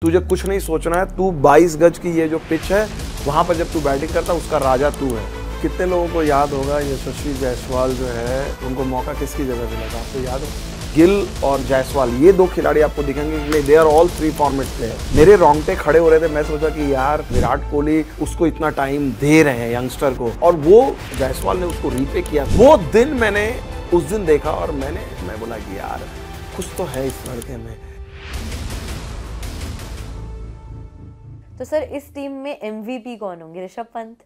तुझे कुछ नहीं सोचना है, तू 22 गज की ये जो पिच है वहां पर जब तू बैटिंग करता उसका राजा तू है। कितने लोगों को याद होगा यशस्वी जायसवाल जो है उनको मौका किसकी जगह मिला था, आपको याद हो? गिल और जायसवाल ये दो खिलाड़ी आपको दिखेंगे, they are all 3 format player. मेरे रोंगटे खड़े हो रहे थे, मैं सोचा कि यार विराट कोहली उसको इतना टाइम दे रहे हैं यंगस्टर को, और वो जायसवाल ने उसको रीपे किया। वो दिन मैंने उस दिन देखा और मैं बोला कि यार कुछ तो है इस लड़के में। तो सर इस टीम में एमवीपी कौन होंगे? Rishabh Pant?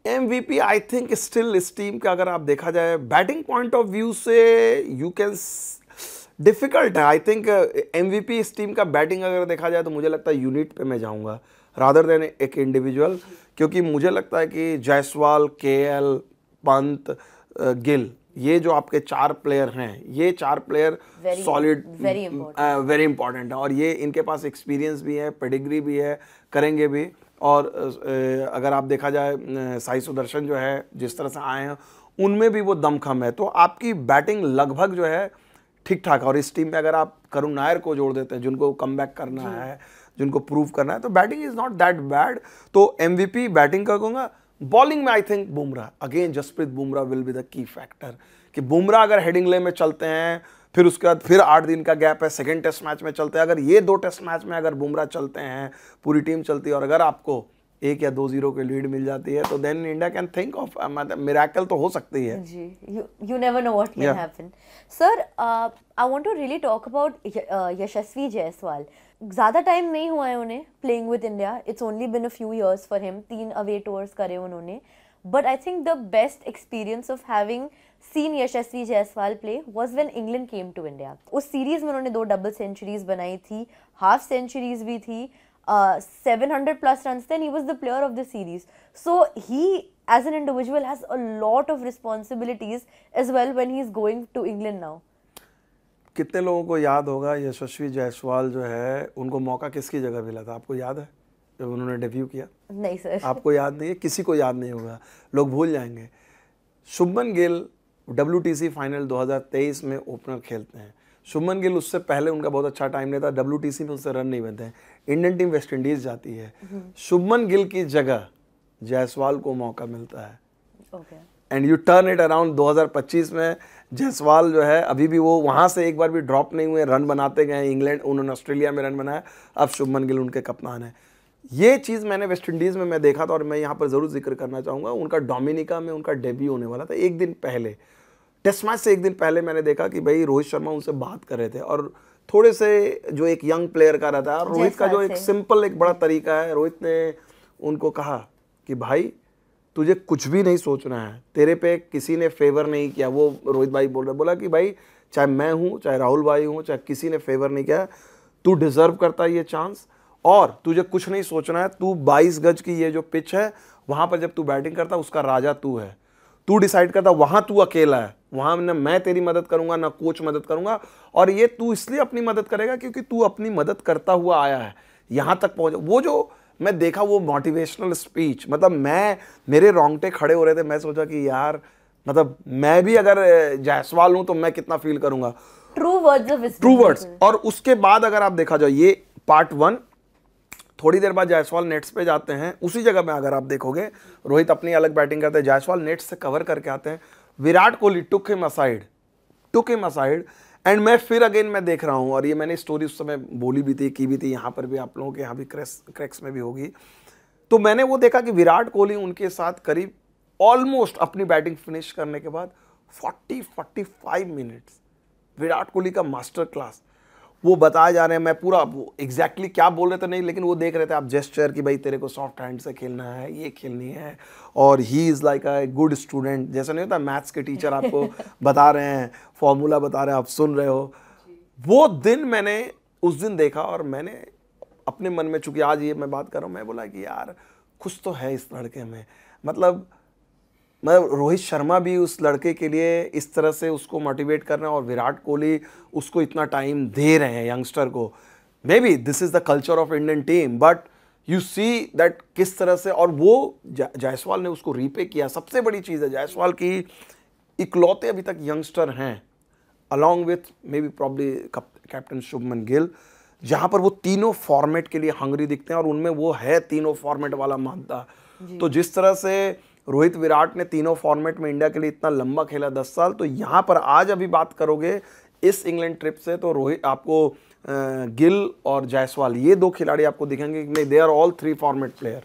MVP I think still इस टीम का अगर आप देखा जाए बैटिंग पॉइंट ऑफ व्यू से यू कैन डिफिकल्ट है। आई थिंक MVP इस टीम का बैटिंग अगर देखा जाए तो मुझे लगता है यूनिट पे मैं जाऊंगा रादर देन एक इंडिविजुअल, क्योंकि मुझे लगता है कि जायसवाल, KL, पंत, गिल ये जो आपके 4 प्लेयर हैं, ये 4 प्लेयर सॉलिड वेरी इंपॉर्टेंट है, और ये इनके पास एक्सपीरियंस भी है, पेडिग्री भी है, करेंगे भी। और अगर आप देखा जाए साई सुदर्शन जो है जिस तरह से आए हैं उनमें भी वो दमखम है, तो आपकी बैटिंग लगभग जो है ठीक ठाक है। और इस टीम में अगर आप करुण नायर को जोड़ देते हैं जिनको कम बैक करना है, जिनको प्रूव करना है, तो batting is not that bad. तो MVP बैटिंग का कहूँगा। बॉलिंग में I think Bumrah, again Jasprit Bumrah will be the key factor, कि बुमराह अगर हेडिंगले में चलते हैं, फिर उसके बाद फिर 8 दिन का गैप है, सेकंड टेस्ट मैच में चलते हैं, अगर ये 2 टेस्ट मैच में अगर बुमराह चलते हैं, पूरी टीम चलती है, और अगर आपको 1 या 2-0 की लीड मिल जाती है, तो then India can think of miracle तो हो सकती है जी। you never know what can happen. Sir, I want to really talk about यशस्वी जायसवाल. ज़्यादा टाइम नहीं हुआ है उन्हें playing with India, it's only been a few years for him. 3 away tours करे उन्होंने, but I think the best experience of having seen Yashasvi Jaiswal play was when England came to India. उस series में उन्होंने 2 double centuries बनाई थी, half centuries भी थी, 700 plus runs, then he was the player of the series. So he as an individual has a lot of responsibilities as well when he is going to England now. कितने लोगों को याद होगा यशस्वी जायसवाल जो है उनको मौका किसकी जगह मिला था, आपको याद है जब उन्होंने डेब्यू किया? नहीं सर, आपको याद नहीं है, किसी को याद नहीं होगा, लोग भूल जाएंगे। शुभमन गिल WTC फाइनल 2023 में ओपनर खेलते हैं। शुभमन गिल उससे पहले उनका बहुत अच्छा टाइम रहता है, WTC में उससे रन नहीं बनते हैं, इंडियन टीम वेस्ट इंडीज जाती है, शुभमन गिल की जगह जायसवाल को मौका मिलता है। And U turn it around 2025 में जायसवाल जो है अभी भी वो वहाँ से एक बार भी ड्रॉप नहीं हुए, रन बनाते गए, इंग्लैंड उन्होंने ऑस्ट्रेलिया में रन बनाया, अब शुभमन गिल उनके कप्तान है। ये चीज़ मैंने वेस्ट इंडीज़ में मैं देखा था, और मैं यहाँ पर ज़रूर जिक्र करना चाहूँगा, उनका डोमिनिका में उनका डेब्यू होने वाला था। एक दिन पहले टेस्ट मैच से एक दिन पहले मैंने देखा कि भाई रोहित शर्मा उनसे बात कर रहे थे, और थोड़े से जो एक यंग प्लेयर का रहता है, और रोहित का जो एक सिंपल एक बड़ा तरीका है, रोहित ने उनको कहा कि भाई तुझे कुछ भी नहीं सोचना है, तेरे पे किसी ने फेवर नहीं किया। वो रोहित भाई बोला कि भाई चाहे मैं हूँ, चाहे राहुल भाई हूँ, चाहे किसी ने फेवर नहीं किया, तू डिजर्व करता है ये चांस, और तुझे कुछ नहीं सोचना है, तू 22 गज की ये जो पिच है वहाँ पर जब तू बैटिंग करता उसका राजा तू है, तू डिसाइड करता, वहाँ तू अकेला है, वहाँ ना मैं तेरी मदद करूँगा ना कोच मदद करूँगा, और ये तू इसलिए अपनी मदद करेगा क्योंकि तू अपनी मदद करता हुआ आया है, यहाँ तक पहुँच। वो जो मैं देखा वो मोटिवेशनल स्पीच, मतलब मेरे रोंगटे खड़े हो रहे थे, मैं सोचा कि यार मतलब मैं भी अगर जायसवाल हूँ तो मैं कितना फील करूँगा। True words. True words. और उसके बाद अगर आप देखा जाए ये पार्ट 1, थोड़ी देर बाद जायसवाल नेट्स पे जाते हैं, उसी जगह में अगर आप देखोगे रोहित अपनी अलग बैटिंग करते हैं, जायसवाल नेट्स से कवर करके आते हैं, Virat Kohli took him aside, and मैं फिर अगेन मैं देख रहा हूँ, और ये मैंने स्टोरी उस समय बोली भी थी, की भी थी, यहाँ पर भी आप लोगों के यहाँ भी क्रैक्स में भी होगी। तो मैंने वो देखा कि विराट कोहली उनके साथ करीब ऑलमोस्ट अपनी बैटिंग फिनिश करने के बाद 40-45 मिनट्स विराट कोहली का मास्टर क्लास वो बताए जा रहे हैं। मैं पूरा एग्जैक्टली क्या बोल रहे थे नहीं, लेकिन वो देख रहे थे आप जेस्चर कि भाई तेरे को सॉफ्ट हैंड से खेलना है, ये खेलनी है, और he is like a good student, जैसा नहीं होता मैथ्स के टीचर आपको बता रहे हैं, फॉर्मूला बता रहे हैं, आप सुन रहे हो। वो दिन मैंने उस दिन देखा, और मैंने अपने मन में, चूंकि आज ये मैं बात कर रहा हूँ, मैं बोला कि यार कुछ तो है इस लड़के में, मतलब रोहित शर्मा भी उस लड़के के लिए इस तरह से उसको मोटिवेट कर रहे हैं, और विराट कोहली उसको इतना टाइम दे रहे हैं यंगस्टर को। May be this is the culture of Indian team, but you see that किस तरह से, और वो जायसवाल ने उसको रीपे किया। सबसे बड़ी चीज़ है जायसवाल की इकलौते अभी तक यंगस्टर हैं, along with may be probably captain Shubman Gill, जहां पर वो तीनों फॉर्मेट के लिए हंगरी दिखते हैं और उनमें वो है तीनों फॉर्मेट वाला मानता। तो जिस तरह से रोहित विराट ने तीनों फॉर्मेट में इंडिया के लिए इतना लंबा खेला 10 साल, तो यहाँ पर आज अभी बात करोगे इस इंग्लैंड ट्रिप से तो रोहित आपको गिल और जायसवाल ये दो खिलाड़ी आपको दिखेंगे कि नहीं, they are all 3 format player.